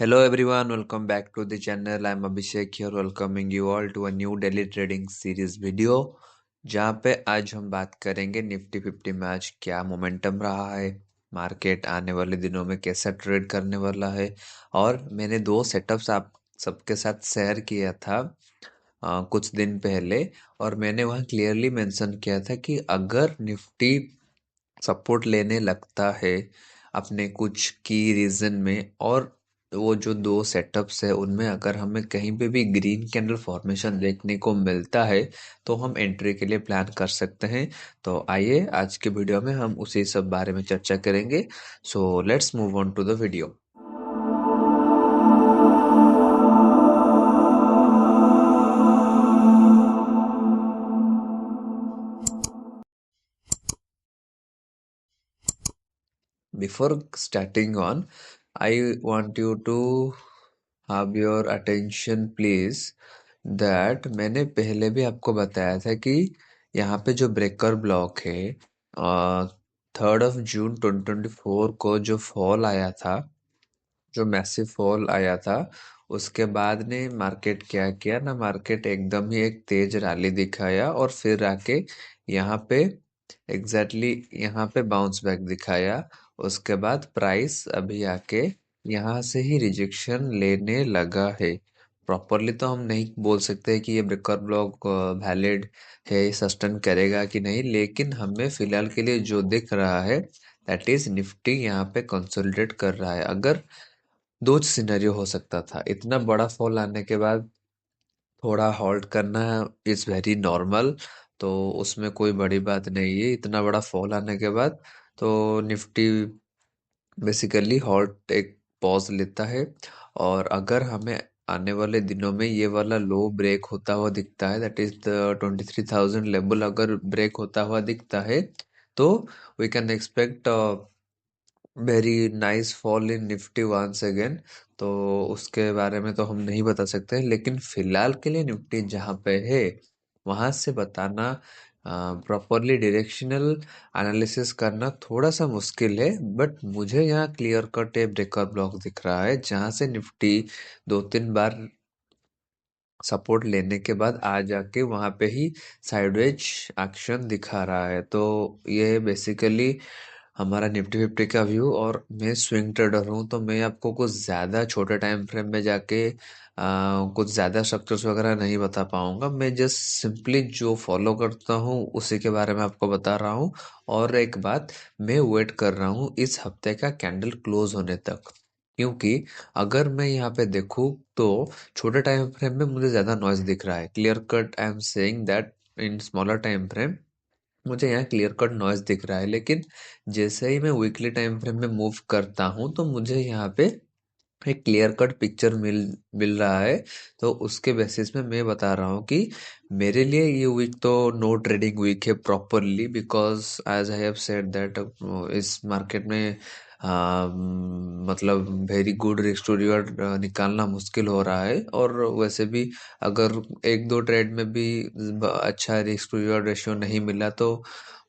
Hello everyone, welcome back to the channel. I'm Abhishek here, welcoming you all to a new daily trading series video जहाँ पे आज हम बात करेंगे Nifty 50 में आज क्या मोमेंटम रहा है, मार्केट आने वाले दिनों में कैसा ट्रेड करने वाला है। और मैंने दो सेटअप्स आप सबके साथ शेयर किया था कुछ दिन पहले। और मैंने वहाँ क्लियरली मेंशन किया था कि अगर निफ्टी सपोर्ट लेने लगता है अपने कुछ की रीजन में, और वो जो दो सेटअप्स है उनमें अगर हमें कहीं पे भी ग्रीन कैंडल फॉर्मेशन देखने को मिलता है तो हम एंट्री के लिए प्लान कर सकते हैं। तो आइए आज के वीडियो में हम उसी सब बारे में चर्चा करेंगे। So let's move on to the video. Before starting on, I want you to have your attention please that मैंने पहले भी आपको बताया था कि यहाँ पे जो ब्रेकर ब्लॉक है 3 जून 2024 को जो फॉल आया था, जो मैसिव फॉल आया था, उसके बाद ने मार्केट क्या किया ना, मार्केट एकदम ही एक तेज रैली दिखाया और फिर आके यहाँ पे यहाँ पे बाउंस बैक दिखाया। उसके बाद प्राइस अभी आके यहाँ से ही रिजेक्शन लेने लगा है। प्रॉपरली तो हम नहीं बोल सकते कि ये ब्रेकर ब्लॉक वैलिड है, सस्टेन करेगा कि नहीं, लेकिन हमें फिलहाल के लिए जो दिख रहा है दैट इज निफ्टी यहाँ पे कंसोलिडेट कर रहा है। अगर दो सिनेरियो हो सकता था, इतना बड़ा फॉल आने के बाद थोड़ा हॉल्ट करना इज वेरी नॉर्मल, तो उसमें कोई बड़ी बात नहीं है। इतना बड़ा फॉल आने के बाद तो निफ्टी बेसिकली हॉल्ट एक पॉज लेता है। और अगर हमें आने वाले दिनों में ये वाला लो ब्रेक होता हुआ दिखता है, दैट इज द 23,000 लेवल अगर ब्रेक होता हुआ दिखता है, तो we can expect very nice fall in Nifty once again. तो उसके बारे में तो हम नहीं बता सकते, लेकिन फिलहाल के लिए निफ्टी जहाँ पे है वहां से बताना, प्रॉपरली डायरेक्शनल एनालिसिस करना थोड़ा सा मुश्किल है। बट मुझे यहाँ क्लियर कट एक ब्रेकर ब्लॉक दिख रहा है जहां से निफ्टी 2-3 बार सपोर्ट लेने के बाद आ जाके वहां पे ही साइडवेज एक्शन दिखा रहा है। तो ये बेसिकली हमारा निफ्टी फिफ्टी का व्यू। और मैं स्विंग ट्रेडर हूँ, तो मैं आपको कुछ ज़्यादा छोटे टाइम फ्रेम में जाके कुछ ज़्यादा स्ट्रक्चर्स वगैरह नहीं बता पाऊंगा। मैं जस्ट सिंपली जो फॉलो करता हूँ उसी के बारे में आपको बता रहा हूँ। और एक बात, मैं वेट कर रहा हूँ इस हफ्ते का कैंडल क्लोज होने तक, क्योंकि अगर मैं यहाँ पे देखूँ तो छोटे टाइम फ्रेम में मुझे ज़्यादा नॉइज दिख रहा है। Clear cut I am saying that in smaller time frame मुझे यहाँ क्लियर कट नॉइज दिख रहा है, लेकिन जैसे ही मैं वीकली टाइम फ्रेम में मूव करता हूँ तो मुझे यहाँ पे एक क्लियर कट पिक्चर मिल मिल रहा है। तो उसके बेसिस में मैं बता रहा हूँ कि मेरे लिए ये वीक तो नो ट्रेडिंग वीक है properly, because as I have said that इस मार्केट में मतलब very good risk to reward निकालना मुश्किल हो रहा है। और वैसे भी अगर एक दो ट्रेड में भी अच्छा रिस्क टू रिवॉर्ड रेशियो नहीं मिला तो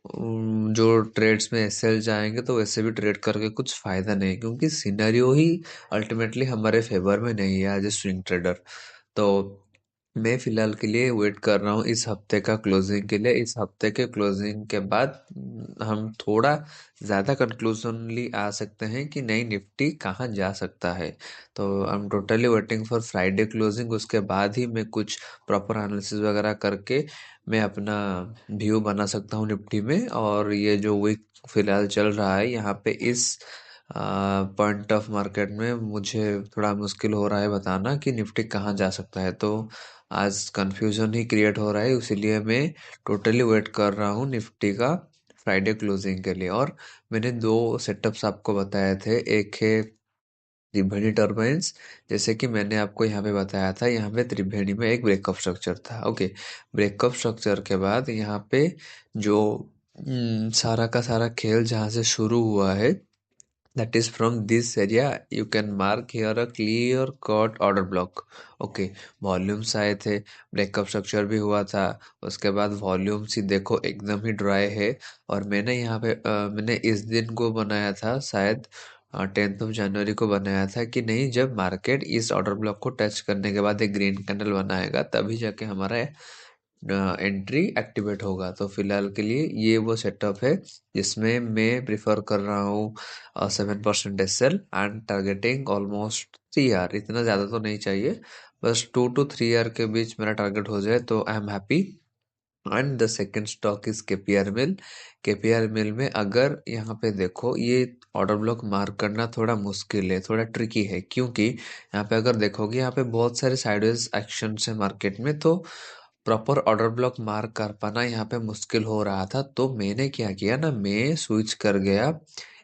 जो ट्रेड्स में एसएल जाएंगे तो वैसे भी ट्रेड करके कुछ फायदा नहीं, क्योंकि सिनेरियो ही अल्टीमेटली हमारे फेवर में नहीं है एज ए स्विंग ट्रेडर। तो मैं फिलहाल के लिए वेट कर रहा हूँ इस हफ्ते का क्लोजिंग के लिए। इस हफ्ते के क्लोजिंग के बाद हम थोड़ा ज़्यादा कंक्लूजनली आ सकते हैं कि नई निफ्टी कहाँ जा सकता है। तो I am totally waiting for Friday closing, उसके बाद ही मैं कुछ प्रॉपर एनालिसिस वगैरह करके मैं अपना व्यू बना सकता हूँ निफ्टी में। और ये जो वीक फिलहाल चल रहा है यहाँ पे इस पॉइंट ऑफ मार्केट में मुझे थोड़ा मुश्किल हो रहा है बताना कि निफ्टी कहाँ जा सकता है। तो आज कंफ्यूजन ही क्रिएट हो रहा है, इसीलिए मैं टोटली वेट कर रहा हूँ निफ्टी का फ्राइडे क्लोजिंग के लिए। और मैंने दो सेटअप्स आपको बताए थे, एक है त्रिभेणी टर्बाइंस, जैसे कि मैंने आपको यहाँ पे बताया था, यहाँ पे त्रिभेणी में एक ब्रेकअप स्ट्रक्चर था। ओके, ब्रेकअप स्ट्रक्चर के बाद यहाँ पे जो सारा का सारा खेल जहाँ से शुरू हुआ है, that is from this area you can mark here a clear cut order block. Okay, volumes आए थे, ब्रेकअप स्ट्रक्चर भी हुआ था, उसके बाद वॉल्यूम्स ही देखो एकदम ही ड्राई है। और मैंने यहाँ पे मैंने इस दिन को बनाया था शायद 10 जनवरी को बनाया था कि नहीं, जब मार्केट इस ऑर्डर ब्लॉक को टच करने के बाद एक ग्रीन कैंडल बनाएगा तभी जाके हमारा एंट्री एक्टिवेट होगा। तो फिलहाल के लिए ये वो सेटअप है जिसमें मैं प्रिफर कर रहा हूँ 7% SL and targeting almost 3 R. इतना ज़्यादा तो नहीं चाहिए, बस 2 to 3 आर के बीच मेरा टारगेट हो जाए तो I am happy. And the second stock is KPR Mill. KPR Mill में अगर यहाँ पे देखो, ये ऑर्डर ब्लॉक मार्क करना थोड़ा मुश्किल है, थोड़ा ट्रिकी है, क्योंकि यहाँ पे अगर देखोगे यहाँ पे बहुत सारे साइडवेज एक्शन है मार्केट में, तो प्रॉपर ऑर्डर ब्लॉक मार्क कर पाना यहाँ पे मुश्किल हो रहा था। तो मैंने क्या किया ना, मैं स्विच कर गया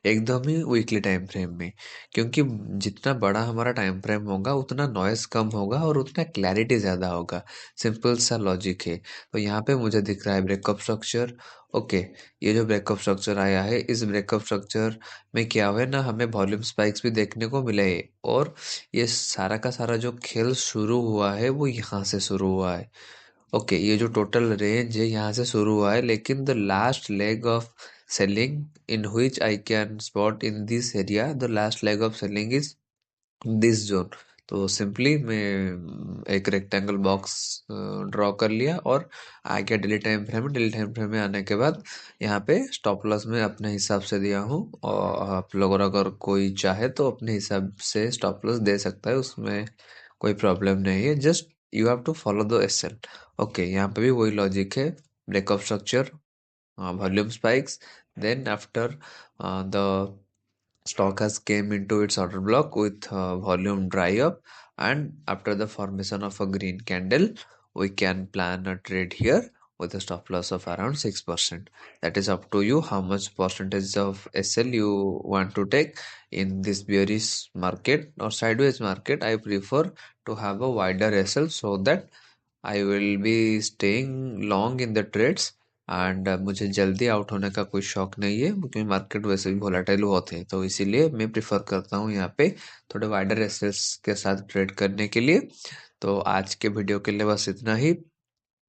एकदम ही वीकली टाइम फ्रेम में, क्योंकि जितना बड़ा हमारा टाइम फ्रेम होगा उतना नॉइस कम होगा और उतना क्लैरिटी ज़्यादा होगा। सिंपल सा लॉजिक है। तो यहाँ पे मुझे दिख रहा है ब्रेकअप स्ट्रक्चर। ओके, ये जो ब्रेकअप स्ट्रक्चर आया है, इस ब्रेकअप स्ट्रक्चर में क्या हुआ है ना, हमें वॉल्यूम स्पाइक्स भी देखने को मिले है। और ये सारा का सारा जो खेल शुरू हुआ है वो यहाँ से शुरू हुआ है। ओके, ये जो टोटल रेंज है यहाँ से शुरू हुआ है, लेकिन the last leg of selling in which I can spot in this area, the last leg of selling is this zone. तो सिंपली मैं एक रेक्टेंगल बॉक्स ड्रॉ कर लिया और आ गया डेली टाइम फ्रेम में। डेली टाइम फ्रेम में आने के बाद यहाँ पे स्टॉप लॉस में अपने हिसाब से दिया हूँ, और आप लोग अगर कोई चाहे तो अपने हिसाब से स्टॉप लॉस दे सकता है, उसमें कोई प्रॉब्लम नहीं है। Just you have to follow the SL। Okay, यहाँ पे भी वही लॉजिक है, breakup structure, volume spikes, then after the stock has came into its order block with volume dry up, and after the formation of a green candle we can plan a trade here with a stop loss of around 6%. That is up to you how much percentage of SL you want to take in this bearish market or sideways market. I prefer to have a wider SL so that I will be staying long in the trades. And मुझे जल्दी out होने का कोई शौक नहीं है, क्योंकि market वैसे भी वोलेटाइल होते हैं, तो इसीलिए मैं प्रिफर करता हूँ यहाँ पे थोड़े वाइडर एसेट्स के साथ ट्रेड करने के लिए। तो आज के वीडियो के लिए बस इतना ही।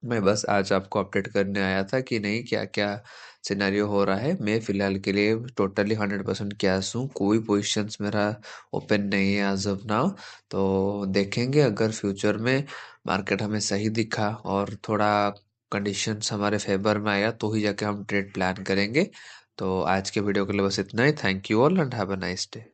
मैं बस आज आपको अपडेट करने आया था कि नहीं, क्या क्या सिनेरियो हो रहा है। मैं फिलहाल के लिए टोटली 100% कैश हूँ, कोई पोजीशंस मेरा ओपन नहीं है एज ऑफ नाउ। तो देखेंगे अगर फ्यूचर में मार्केट हमें सही दिखा और थोड़ा कंडीशंस हमारे फेवर में आया तो ही जाके हम ट्रेड प्लान करेंगे। तो आज के वीडियो के लिए बस इतना ही। Thank you all and have a nice day.